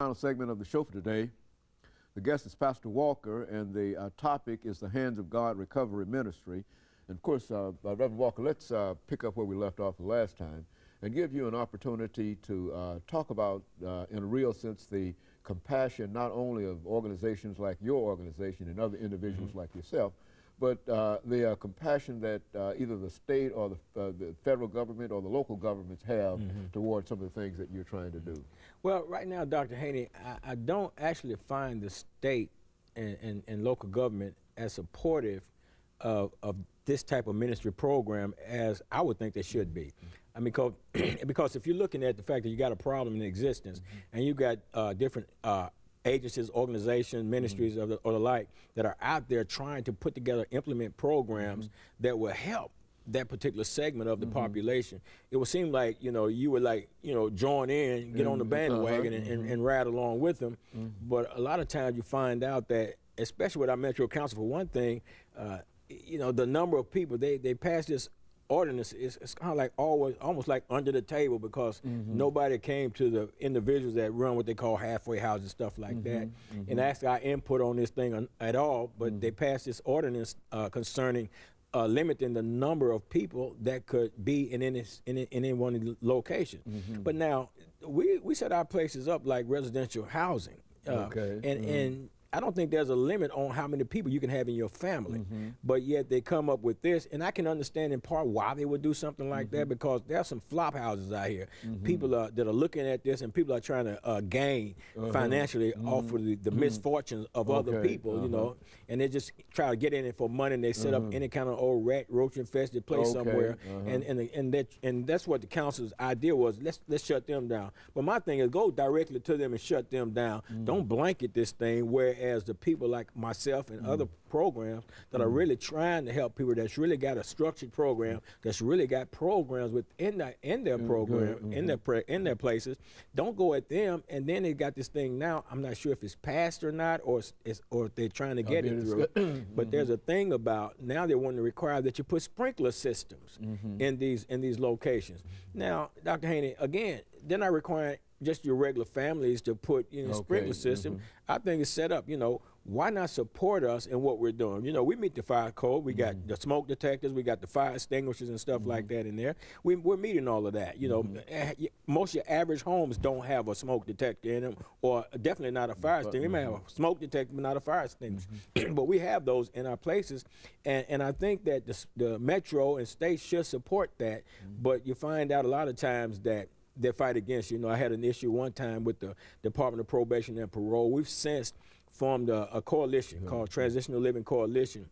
Final segment of the show for today. The guest is Pastor Walker, and the topic is the Hands of God Recovery Ministry. And of course, Reverend Walker, let's pick up where we left off the last time and give you an opportunity to talk about, in a real sense, the compassion not only of organizations like your organization and other individuals like yourself, but the compassion that either the state or the federal government or the local governments have towards some of the things that you're trying to do. Well, right now, Dr. Haney, I don't actually find the state and local government as supportive of this type of ministry program as I would think they should be. I mean, because if you're looking at the fact that you got a problem in existence and you got different agencies, organizations, ministries or the like that are out there trying to put together, implement programs that will help that particular segment of the population, it would seem like, you would like, join in, get on the bandwagon and ride along with them. But a lot of times you find out that, especially with our Metro Council, for one thing, the number of people, they pass this ordinance, it's kind of like almost like under the table, because nobody came to the individuals that run what they call halfway houses, stuff like that, and asked our input on this thing at all. But they passed this ordinance concerning limiting the number of people that could be in any one of the locations. But now we set our places up like residential housing, and I don't think there's a limit on how many people you can have in your family, but yet they come up with this, and I can understand in part why they would do something like that, because there are some flop houses out here. People that are looking at this, and people are trying to gain financially off of the misfortunes of other people, and they just try to get in it for money, and they set up any kind of old rat, roach infested place somewhere, and that's what the council's idea was. Let's shut them down. But my thing is, go directly to them and shut them down. Don't blanket this thing, whereas the people like myself and other programs that are really trying to help people, that's really got a structured program, that's really got programs within their program, in their places, don't go at them. And then they got this thing now, I'm not sure if it's passed or not, or if they're trying to get it through. But there's a thing about now they want to require that you put sprinkler systems in these locations. Now, Dr. Haney, again, they're not requiring just your regular families to put sprinkler system. I think it's set up, why not support us in what we're doing? We meet the fire code, we got the smoke detectors, we got the fire extinguishers and stuff like that in there. We're meeting all of that. Most of your average homes don't have a smoke detector in them, or definitely not a fire extinguisher. They may have a smoke detector, but not a fire extinguisher. But we have those in our places, and I think that the metro and state should support that, but you find out a lot of times that they fight against you. I had an issue one time with the Department of Probation and Parole. We've since formed a coalition called Transitional Living Coalition,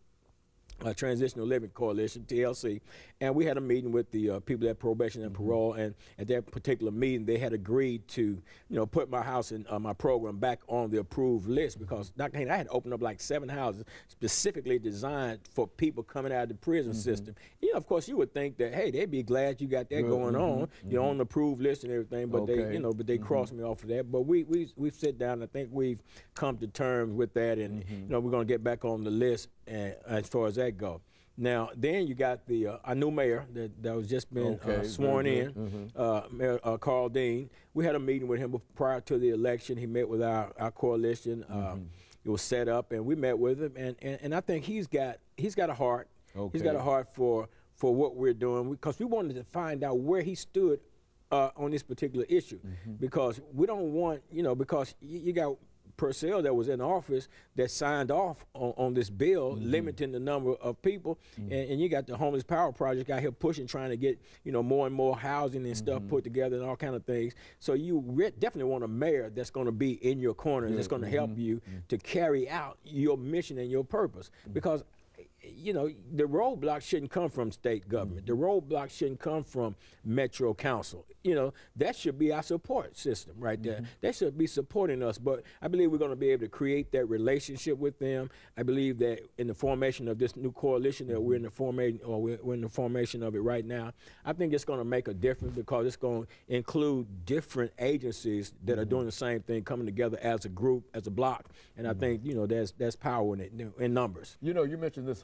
TLC, and we had a meeting with the people at Probation and Parole, and at that particular meeting, they had agreed to, put my house and my program back on the approved list, because, Dr. Haney, I had opened up like 7 houses specifically designed for people coming out of the prison system. Of course, you would think that, hey, they'd be glad you got that going on, you're on the approved list and everything, but they crossed me off of that. But we've sit down, and I think we've come to terms with that, and we're going to get back on the list as far as that go. Now, then you got our new mayor that was just been sworn in, Mayor Carl Dean. We had a meeting with him prior to the election. He met with our coalition. It was set up, and we met with him, and I think he's got a heart. He's got a heart for what we're doing, because we wanted to find out where he stood on this particular issue, because we don't want, because you got Purcell that was in office that signed off on this bill limiting the number of people, and you got the Homeless Power Project out here pushing, trying to get more and more housing and stuff put together and all kind of things. So you definitely want a mayor that's going to be in your corner, that's going to help you to carry out your mission and your purpose, because the roadblocks shouldn't come from state government. The roadblocks shouldn't come from Metro Council. That should be our support system right there. They should be supporting us. But I believe we're going to be able to create that relationship with them. I believe that in the formation of this new coalition that we're in the formation of it right now, I think it's going to make a difference, because it's going to include different agencies that are doing the same thing, coming together as a group, as a block. And I think, there's power in it, in numbers. You mentioned this